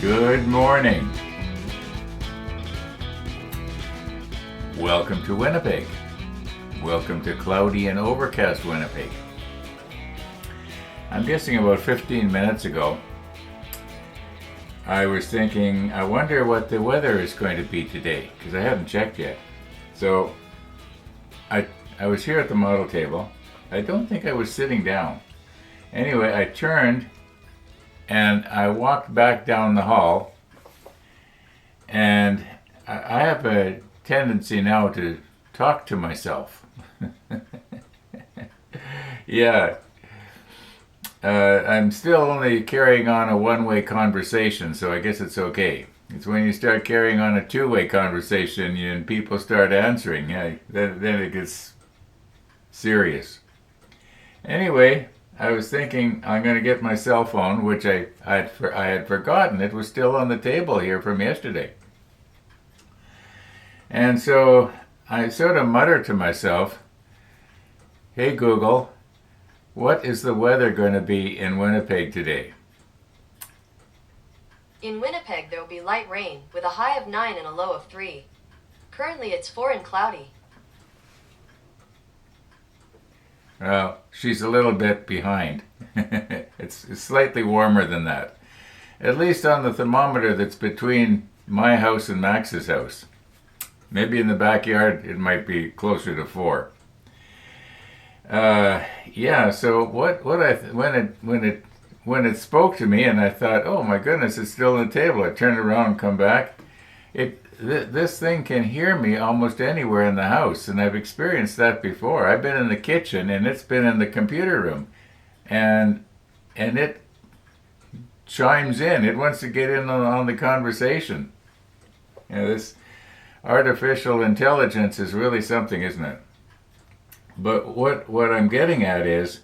Good morning. Welcome to Winnipeg. Welcome to cloudy and overcast Winnipeg. I'm guessing about 15 minutes ago, I was thinking, I wonder what the weather is going to be today, because I haven't checked yet. So, I was here at the model table. I don't think I was sitting down. Anyway, I turned and I walked back down the hall, and I have a tendency now to talk to myself. Yeah. I'm still only carrying on a one-way conversation, so I guess it's okay. It's when you start carrying on a two-way conversation and people start answering, then it gets serious. Anyway, I was thinking I'm going to get my cell phone, which I had forgotten. It was still on the table here from yesterday. And so I sort of mutter to myself, "Hey Google, what is the weather going to be in Winnipeg today?" In Winnipeg, there will be light rain with a high of 9 and a low of 3. Currently, it's 4 and cloudy. Well, she's a little bit behind. It's slightly warmer than that. At least on the thermometer that's between my house and Max's house. Maybe in the backyard it might be closer to 4. Yeah. So when it spoke to me and I thought, oh my goodness, it's still on the table. I turned around and come back. This thing can hear me almost anywhere in the house, and I've experienced that before. I've been in the kitchen and it's been in the computer room, and it chimes in. It wants to get in on the conversation. This artificial intelligence is really something, isn't it? But what I'm getting at is,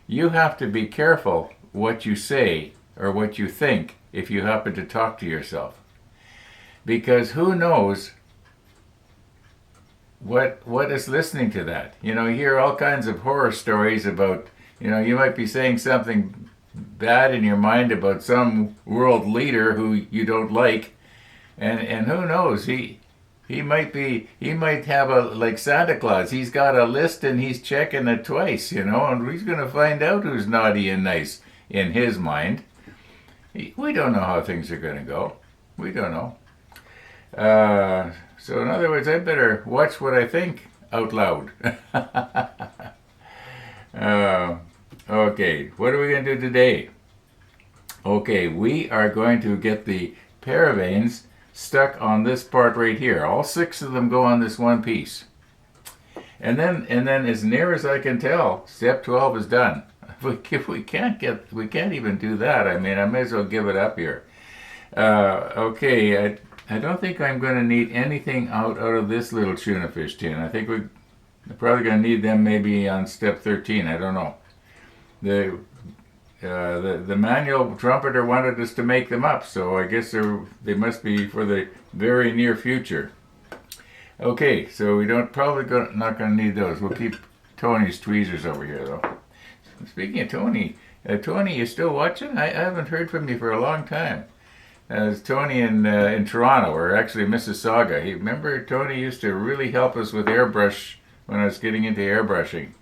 you have to be careful what you say or what you think if you happen to talk to yourself. Because who knows what is listening to that? You hear all kinds of horror stories about, you might be saying something bad in your mind about some world leader who you don't like, and who knows, he might have like Santa Claus. He's got a list and he's checking it twice, and he's going to find out who's naughty and nice in his mind. We don't know how things are going to go. We don't know. So in other words, I better watch what I think out loud. Okay, what are we going to do today? Okay, we are going to get the paravanes stuck on this part right here. All 6 of them go on this one piece. And then as near as I can tell, step 12 is done. If we can't even do that, I mean, I may as well give it up here. Okay, I don't think I'm going to need anything out of this little tuna fish tin. I think we're probably going to need them maybe on step 13. I don't know. The manual trumpeter wanted us to make them up, so I guess they must be for the very near future. Okay, so we not going to need those. We'll keep Tony's tweezers over here, though. Speaking of Tony, Tony, you still watching? I haven't heard from you for a long time. It's Tony in Toronto, or actually Mississauga. Remember, Tony used to really help us with airbrush when I was getting into airbrushing.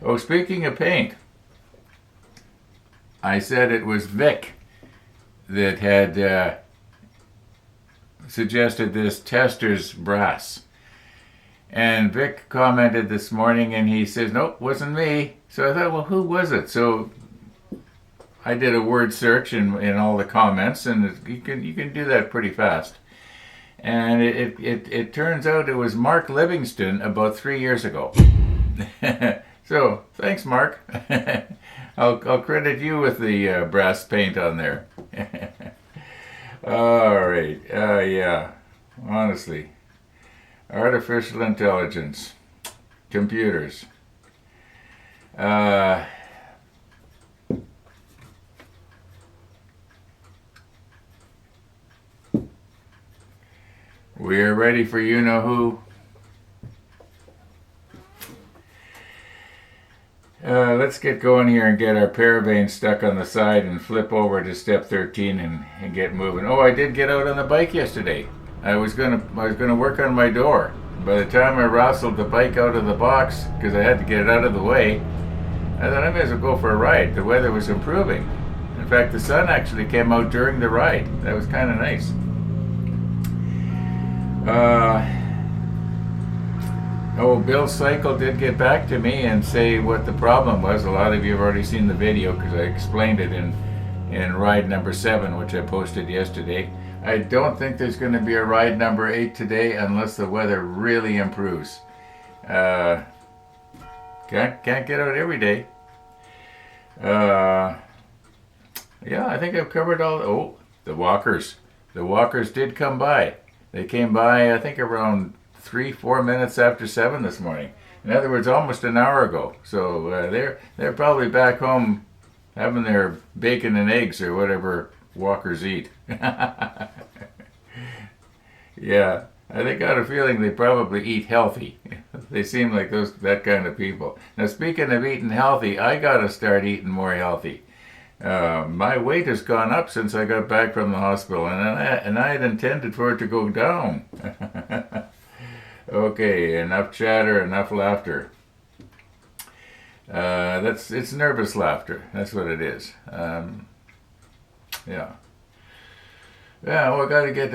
Oh, speaking of paint, I said it was Vic that had suggested this Tester's brass. And Vic commented this morning and he says, nope, wasn't me. So I thought, well, who was it? So I did a word search in all the comments, and you can do that pretty fast. And it turns out it was Mark Livingston about 3 years ago. So thanks, Mark. I'll credit you with the brass paint on there. All right. Yeah. Honestly, artificial intelligence, computers. We're ready for you-know-who. Let's get going here and get our paravein stuck on the side and flip over to step 13 and get moving. Oh, I did get out on the bike yesterday. I was gonna work on my door. By the time I rustled the bike out of the box, because I had to get it out of the way, I thought I may as well go for a ride. The weather was improving. In fact, the sun actually came out during the ride. That was kind of nice. Bill's Cycle did get back to me and say what the problem was. A lot of you have already seen the video because I explained it in ride number 7, which I posted yesterday. I don't think there's going to be a ride number 8 today unless the weather really improves. Can't get out every day. Yeah, I think I've covered all. Oh, the walkers. The walkers did come by. They came by, I think, around 3-4 minutes after 7 this morning. In other words, almost an hour ago. So they're probably back home having their bacon and eggs or whatever walkers eat. Yeah, I think I got a feeling they probably eat healthy. They seem like that kind of people. Now, speaking of eating healthy, I got to start eating more healthy. My weight has gone up since I got back from the hospital, and I had intended for it to go down. Okay, enough chatter, enough laughter. It's nervous laughter. That's what it is. Yeah. Yeah, well, I got to get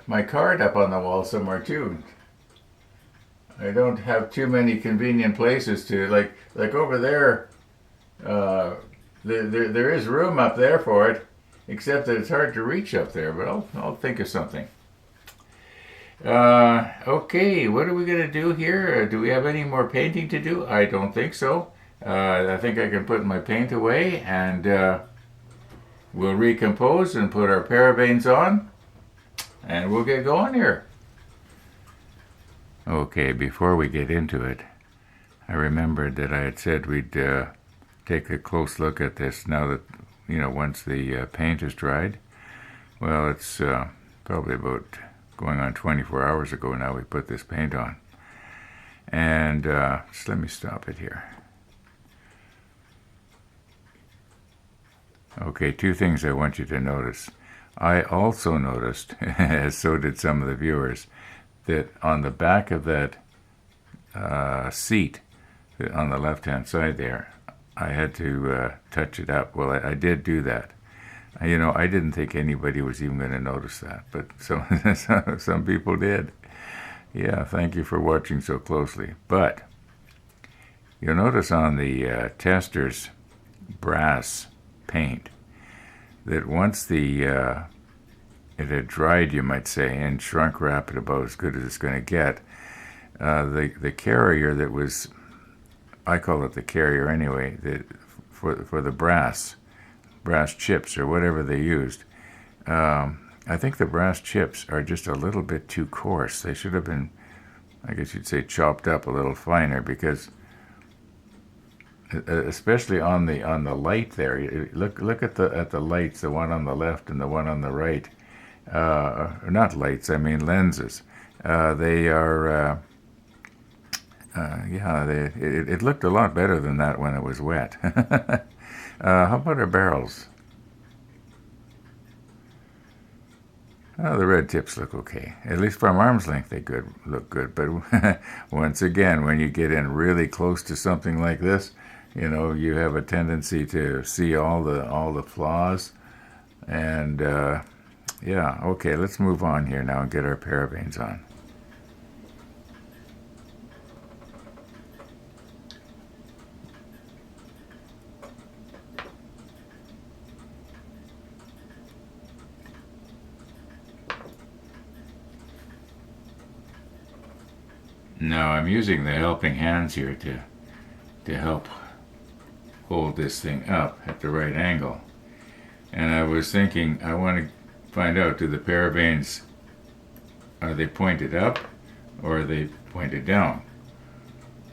my card up on the wall somewhere too. I don't have too many convenient places to like over there. There is room up there for it, except that it's hard to reach up there. But I'll think of something. Okay, what are we gonna do here? Do we have any more painting to do? I don't think so. I think I can put my paint away and we'll recompose and put our paraveins on, and we'll get going here. Okay, before we get into it, I remembered that I had said we'd take a close look at this now that, once the paint is dried. Well, it's probably about going on 24 hours ago now we put this paint on. And just let me stop it here. Okay, 2 things I want you to notice. I also noticed, as so did some of the viewers, that on the back of that seat on the left-hand side there, I had to touch it up. Well, I did do that. I didn't think anybody was even going to notice that, but some people did. Yeah, thank you for watching so closely. But you'll notice on the tester's brass paint that once it had dried, you might say, and shrunk wrap it about as good as it's going to get, the carrier that was, I call it the carrier anyway, for the brass chips or whatever they used, I think the brass chips are just a little bit too coarse. They should have been, I guess you'd say, chopped up a little finer, because especially on the light there. Look at the lights, the one on the left and the one on the right. Not lights, I mean lenses. They are, it looked a lot better than that when it was wet. How about our barrels? Oh, the red tips look okay. At least from arm's length they look good. But once again, when you get in really close to something like this, you have a tendency to see all the flaws. And yeah, okay, let's move on here now and get our paraveins on. Now I'm using the helping hands here to help hold this thing up at the right angle. And I was thinking, I want to find out, do the paraveins, are they pointed up or are they pointed down?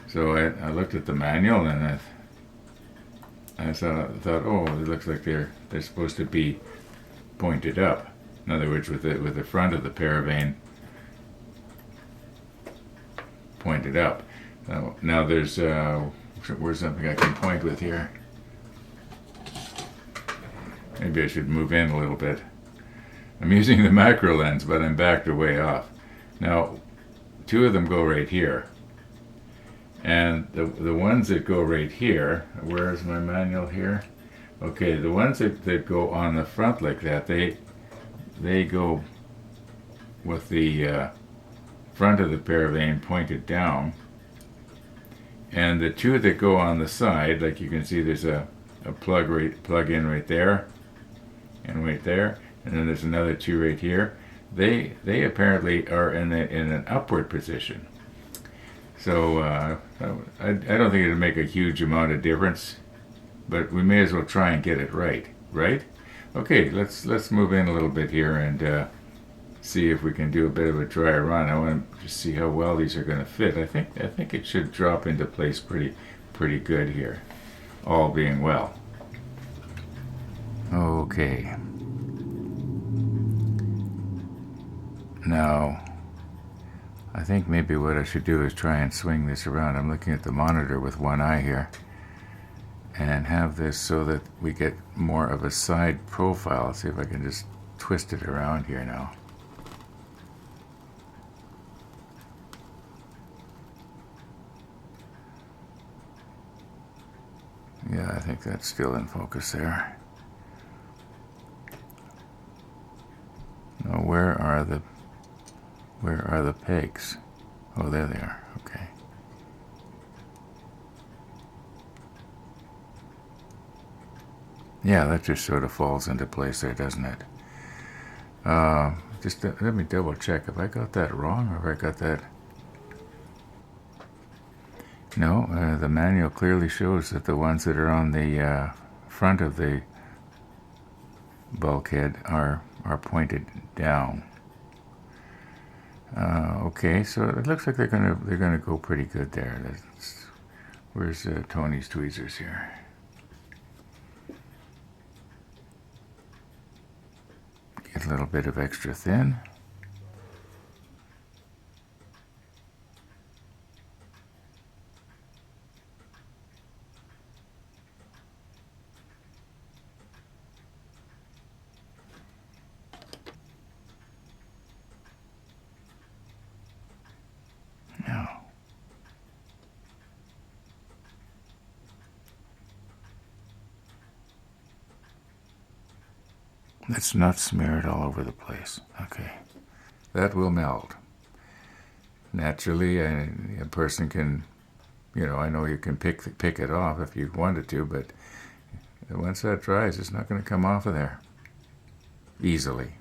So I looked at the manual and I thought, oh, it looks like they're supposed to be pointed up. In other words, with the front of the paravein pointed up. Now there's where's something I can point with here? Maybe I should move in a little bit. I'm using the macro lens, but I'm backed way off. Now, two of them go right here. And the ones that go right here, where's my manual here? Okay, the ones that go on the front like that, they go with the front of the paravane pointed down. And the two that go on the side, like you can see there's a plug in right there and right there, and then there's another two right here. They apparently are in an upward position. So I don't think it'll make a huge amount of difference, but we may as well try and get it right, right? Okay, let's move in a little bit here and see if we can do a bit of a dry run. I want to just see how well these are going to fit. I think it should drop into place pretty good here, all being well. Okay. Now, I think maybe what I should do is try and swing this around. I'm looking at the monitor with one eye here, and have this so that we get more of a side profile. Let's see if I can just twist it around here now. Yeah, I think that's still in focus there. Now, where are the pegs? Oh, there they are. Okay. Yeah, that just sort of falls into place there, doesn't it? Just let me double check. Have I got that wrong, or have I got that? No, the manual clearly shows that the ones that are on the front of the bulkhead are pointed down. Okay, so it looks like they're gonna go pretty good there. Where's Tony's tweezers here? Get a little bit of extra thin. Now, let's not smear it all over the place. Okay, that will meld. Naturally, a person can, I know you can pick it off if you wanted to, but once that dries, it's not going to come off of there easily.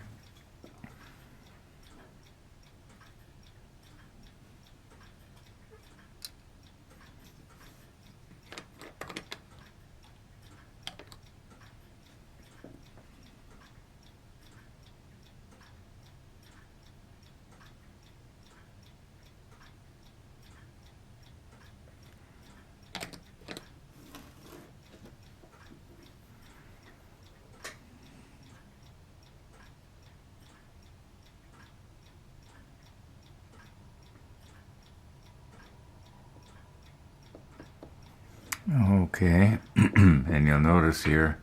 Okay, and you'll notice here,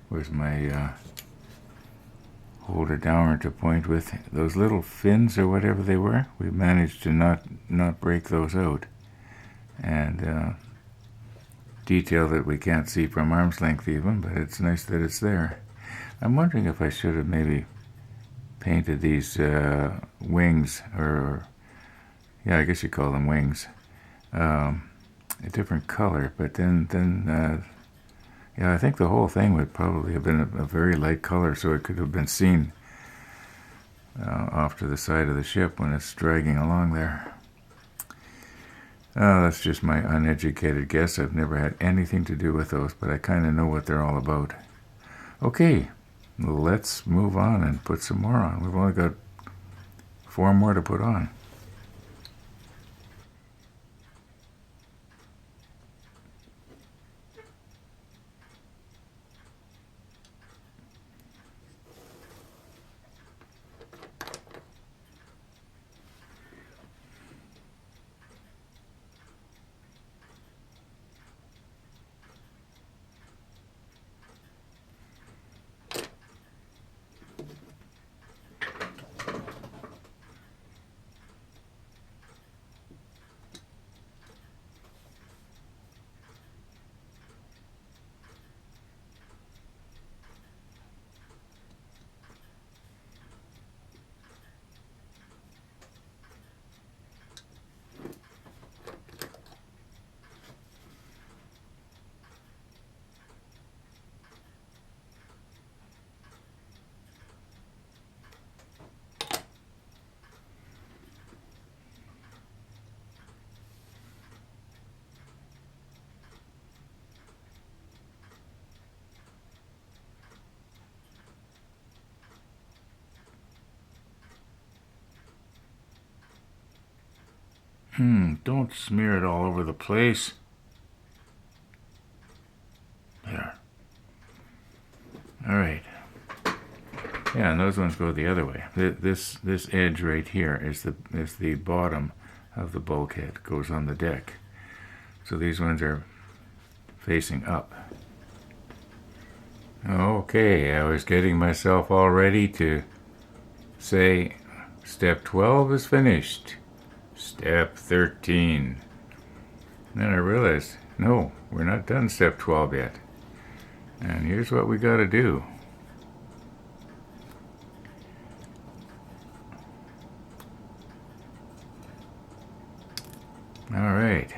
where's my holder downward to point with, those little fins or whatever they were, we managed to not break those out. And detail that we can't see from arm's length even, but it's nice that it's there. I'm wondering if I should have maybe painted these wings, or yeah, I guess you call them wings, a different color, but then yeah, I think the whole thing would probably have been a very light color, so it could have been seen off to the side of the ship when it's dragging along there. That's just my uneducated guess. I've never had anything to do with those, but I kind of know what they're all about. Okay, let's move on and put some more on. We've only got 4 more to put on. Don't smear it all over the place. There. All right. Yeah, and those ones go the other way. This edge right here is the bottom of the bulkhead. Goes on the deck. So these ones are facing up. Okay, I was getting myself all ready to say step 12 is finished. Step 13. And then I realized, no, we're not done step 12 yet. And here's what we got to do. All right,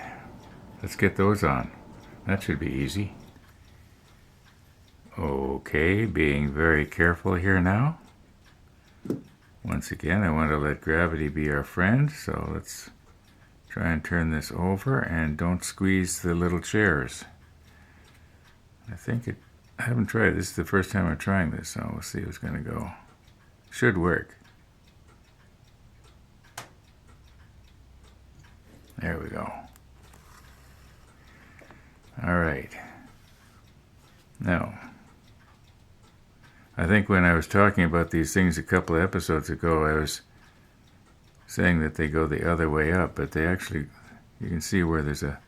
let's get those on. That should be easy. Okay, being very careful here now. Once again, I want to let gravity be our friend, so let's try and turn this over and don't squeeze the little chairs. I haven't tried this. Is the first time I'm trying this, so we'll see how it's going to go. Should work. There we go. All right. Now, I think when I was talking about these things a couple of episodes ago, I was saying that they go the other way up, but they actually, you can see where there's a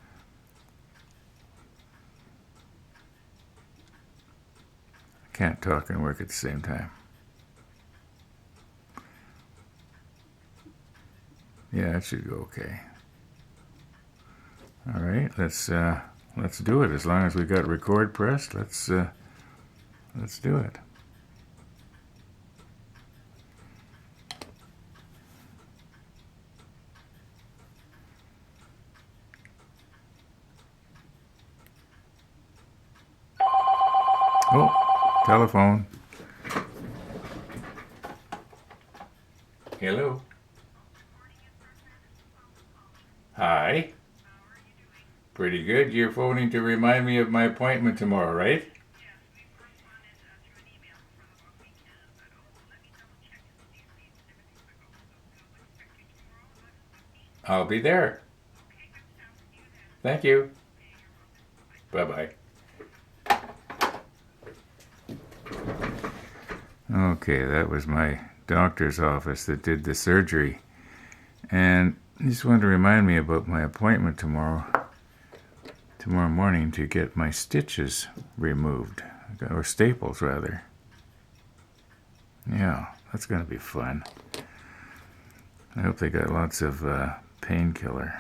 I can't talk and work at the same time. Yeah, it should go okay. All right, let's do it. As long as we got record pressed, let's do it. Oh, telephone. Hello. Hi. Pretty good. You're phoning to remind me of my appointment tomorrow, right? I'll be there. Thank you. Bye-bye. Okay, that was my doctor's office that did the surgery. And he just wanted to remind me about my appointment tomorrow morning to get my stitches removed, or staples rather. Yeah, that's going to be fun. I hope they got lots of painkiller.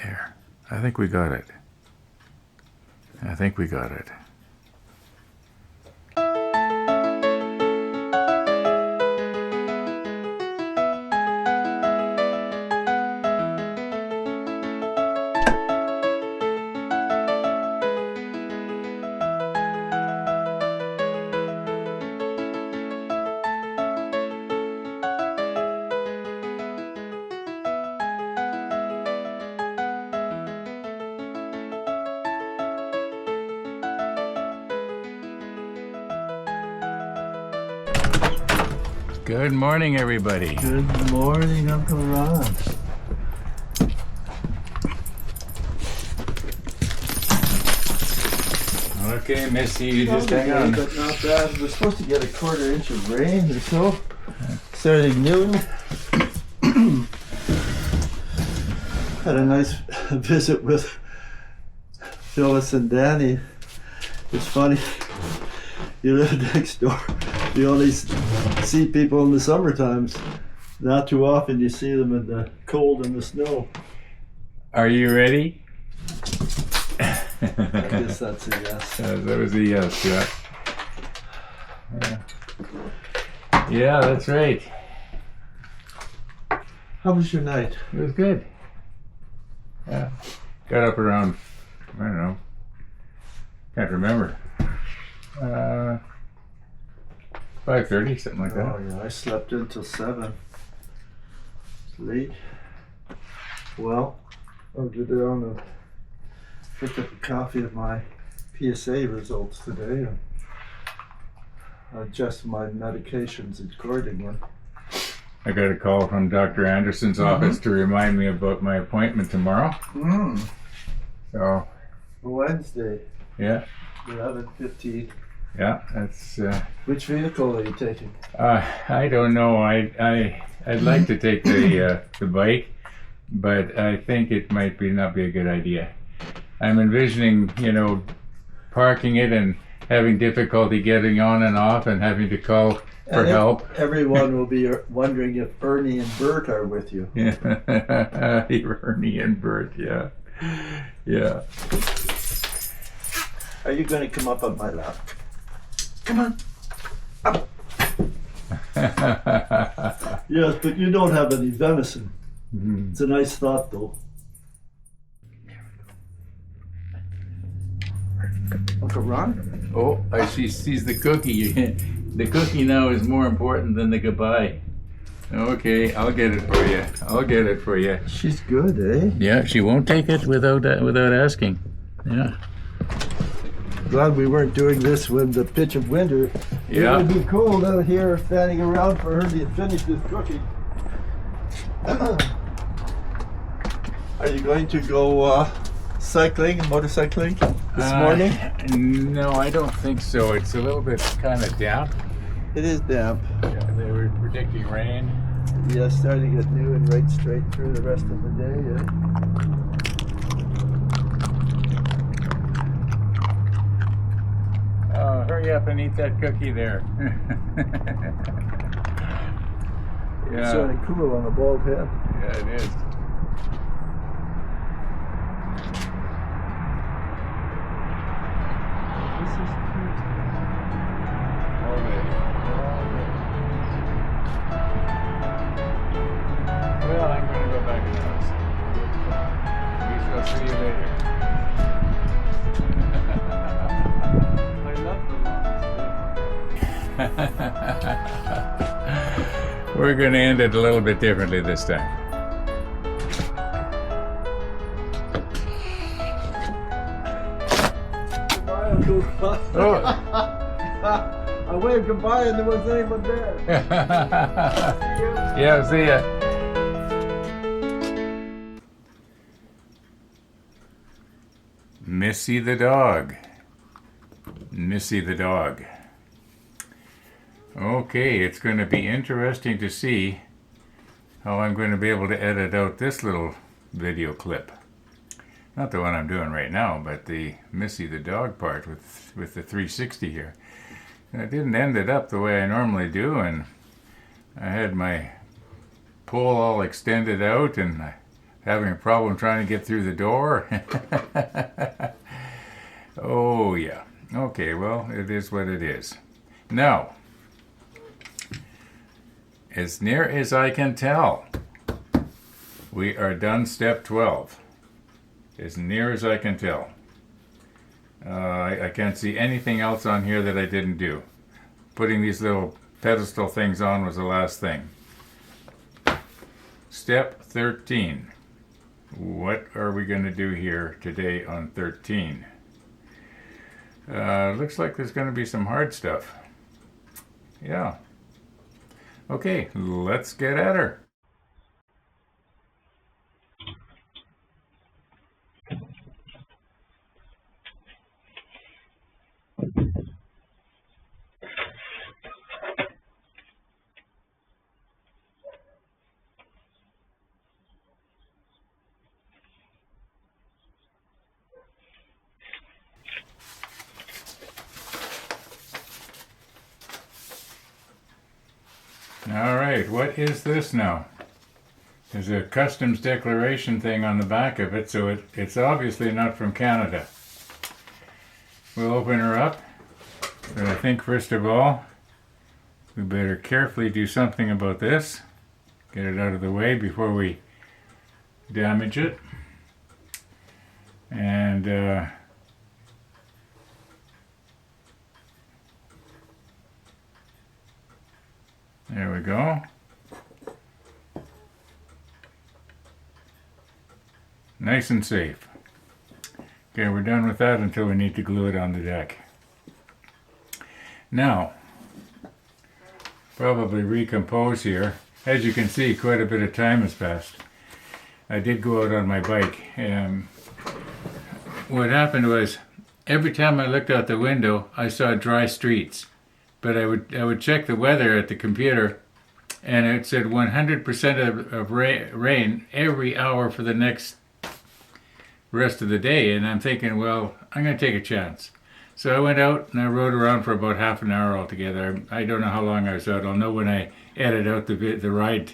There. I think we got it. Good morning, everybody. Good morning, Uncle Ron. Okay, Missy, you just hang on. But not bad. We're supposed to get a 1/4 inch of rain or so. Starting noon. Had a nice visit with Phyllis and Danny. It's funny. You live next door. You only see people in the summer times. Not too often you see them in the cold and the snow. Are you ready? I guess that's a yes. That was a yes, yeah. Yeah, that's right. How was your night? It was good. Yeah. Got up around, I don't know, can't remember. 5:30, something like that. Oh yeah, I slept until 7. It's late. Well, I'll get down and Picked up a copy of my PSA results today and adjust my medications accordingly. I got a call from Dr. Anderson's office to remind me about my appointment tomorrow. So, Wednesday, yeah, 11:15. yeah, that's. Which vehicle are you taking? I don't know. I'd like to take the bike, but I think it might not be a good idea. I'm envisioning, parking it and having difficulty getting on and off and having to call for help. Everyone will be wondering if Ernie and Bert are with you. Yeah, Ernie and Bert. Yeah, yeah. Are you going to come up on my lap? Come on. Up. Yes, but you don't have any venison. It's a nice thought, though. Uncle Ron? Oh, she sees the cookie. The cookie now is more important than the goodbye. Okay, I'll get it for you. I'll get it for you. She's good, eh? Yeah, she won't take it without asking. Yeah. Glad we weren't doing this when the pitch of winter. Yeah. It would be cold out here standing around for her to finish this cookie. Are you going to go motorcycling this morning? No, I don't think so. It's a little bit kind of damp. It is damp. Yeah, they were predicting rain. Yeah, starting at noon and right straight through the rest of the day. Yeah. Oh, hurry up and eat that cookie there. It's Yeah, sort of cool on a bald head. yeah, it is. This is Tuesday. Already. Well, I'm going to go back in the house. We shall see you later. I love the long We're going to end it a little bit differently this time. Oh. I waved goodbye and there wasn't anyone there. Yeah, see ya. Missy the dog. Missy the dog. Okay, it's going to be interesting to see how I'm going to be able to edit out this little video clip. Not the one I'm doing right now, but the Missy the dog part with the 360 here. And I didn't end it up the way I normally do, and I had my pole all extended out and having a problem trying to get through the door. Oh yeah. Okay, well, it is what it is. Now, as near as I can tell, we are done step 12. As near as I can tell. I can't see anything else on here that I didn't do. Putting these little pedestal things on was the last thing. Step 13. What are we going to do here today on 13? Looks like there's going to be some hard stuff. Yeah. Okay, let's get at her. All right, what is this now? There's a customs declaration thing on the back of it, so it's obviously not from Canada. We'll open her up, but I think first of all, we better carefully do something about this. Get it out of the way before we damage it. And there we go. Nice and safe. Okay, we're done with that until we need to glue it on the deck. Now, probably recompose here. As you can see, quite a bit of time has passed. I did go out on my bike, and what happened was every time I looked out the window, I saw dry streets. But I would check the weather at the computer, and it said 100% of rain every hour for the next rest of the day. And I'm thinking, well, I'm going to take a chance. So I went out and I rode around for about half an hour altogether. I don't know how long I was out. I'll know when I edit out the ride.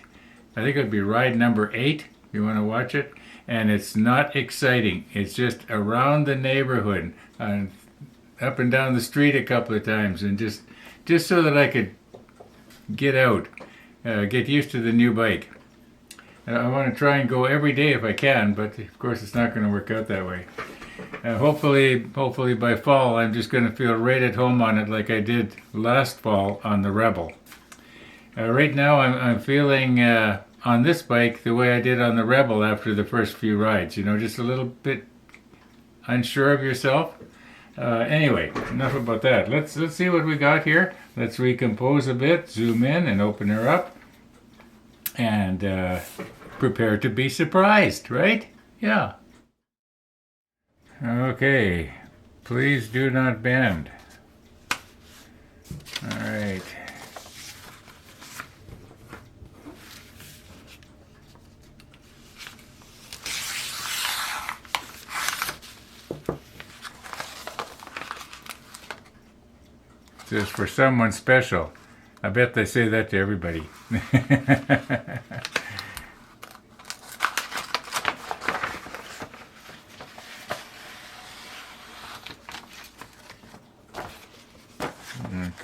I think it would be ride number 8. If you want to watch it. And it's not exciting. It's just around the neighborhood and up and down the street a couple of times, and just so that I could get out, get used to the new bike. I want to try and go every day if I can, but of course it's not going to work out that way. Hopefully by fall I'm just going to feel right at home on it like I did last fall on the Rebel. Right now I'm feeling on this bike the way I did on the Rebel after the first few rides. You know, just a little bit unsure of yourself. Anyway, enough about that. Let's see what we got here. Let's recompose a bit, zoom in and open her up, and prepare to be surprised, right? Yeah. Okay, please do not bend. All right. This is for someone special. I bet they say that to everybody.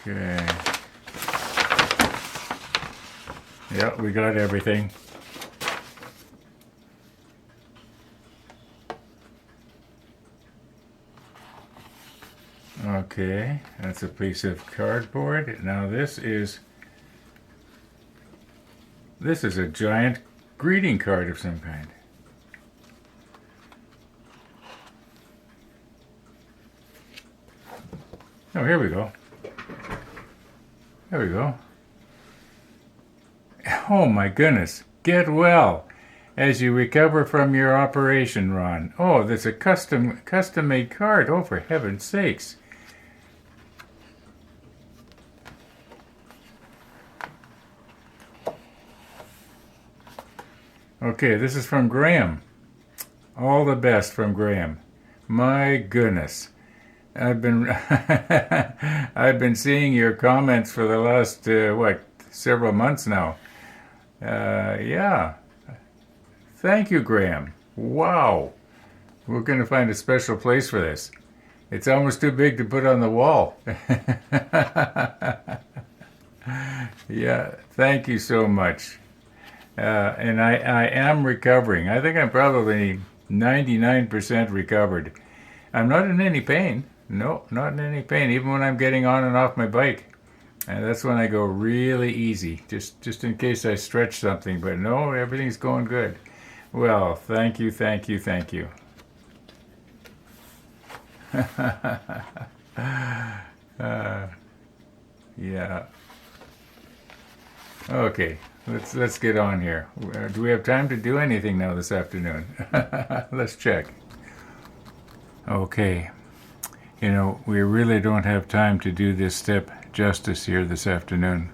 Okay. Yep, we got everything. Okay, that's a piece of cardboard. Now this is a giant greeting card of some kind. Oh, here we go. There we go. Oh my goodness. Get well as you recover from your operation, Ron. Oh, there's a custom-made card. Oh, for heaven's sakes. Okay, this is from Graham. All the best from Graham. My goodness. I've been I've been seeing your comments for the last several months now. Yeah. Thank you, Graham. Wow. We're going to find a special place for this. It's almost too big to put on the wall. Yeah, thank you so much. And I am recovering. I think I'm probably 99% recovered. I'm not in any pain. No, not in any pain, even when I'm getting on and off my bike. And that's when I go really easy, just in case I stretch something. But no, everything's going good. Well, thank you, thank you, thank you. Yeah. Okay, let's get on here. Do we have time to do anything now this afternoon? Let's check. Okay. You know, we really don't have time to do this step justice here this afternoon.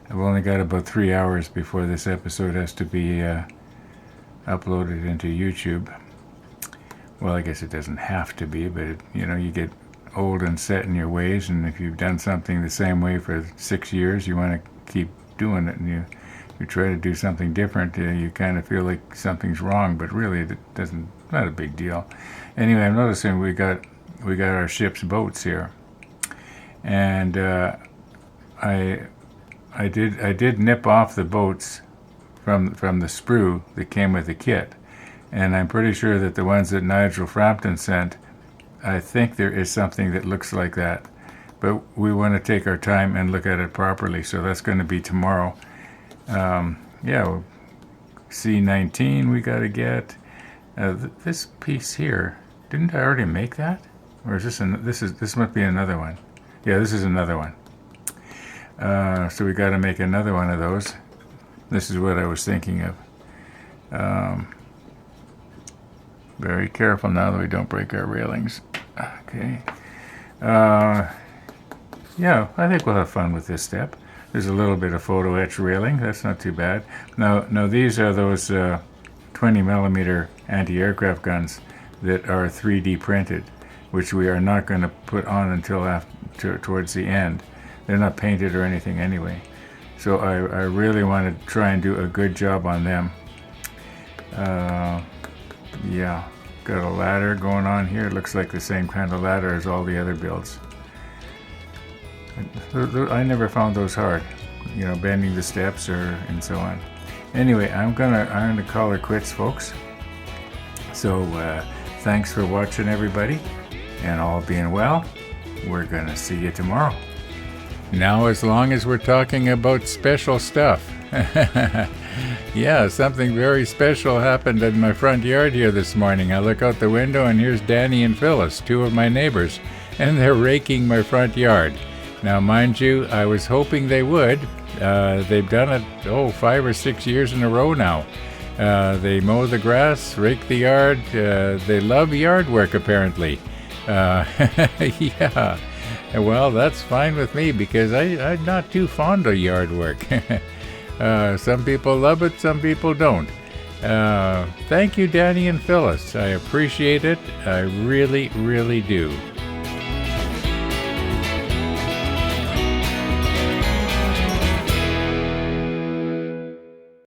I've only got about 3 hours before this episode has to be uploaded into YouTube. Well, I guess it doesn't have to be, but you get old and set in your ways, and if you've done something the same way for 6 years, you want to keep doing it, and you try to do something different, you kind of feel like something's wrong, but really it doesn't. Not a big deal. Anyway, I'm noticing we got our ship's boats here, and I did nip off the boats from the sprue that came with the kit, and I'm pretty sure that the ones that Nigel Frampton sent, I think there is something that looks like that, but we want to take our time and look at it properly, so that's going to be tomorrow. Yeah, C19 we got to get. This piece here Didn't I already make that? Or is this must be another one. Yeah, this is another one. So we got to make another one of those. This is what I was thinking of. Very careful now that we don't break our railings. Okay. Yeah, I think we'll have fun with this step. There's a little bit of photo etch railing. That's not too bad. Now these are those 20 millimeter anti-aircraft guns that are 3D printed, which we are not going to put on until towards the end. They're not painted or anything anyway. So I really want to try and do a good job on them. Yeah, got a ladder going on here. It looks like the same kind of ladder as all the other builds. I never found those hard, you know, bending the steps and so on. Anyway, I'm gonna call her quits, folks. So thanks for watching, everybody, and all being well, we're gonna see you tomorrow. Now, as long as we're talking about special stuff, yeah, something very special happened in my front yard here this morning. I look out the window and here's Danny and Phyllis, two of my neighbors, and they're raking my front yard. Now, mind you, I was hoping they would. They've done it, 5 or 6 years in a row now. They mow the grass, rake the yard. They love yard work, apparently. Yeah. Well, that's fine with me because I'm not too fond of yard work. Some people love it, some people don't. Thank you, Danny and Phyllis. I appreciate it. I really, really do.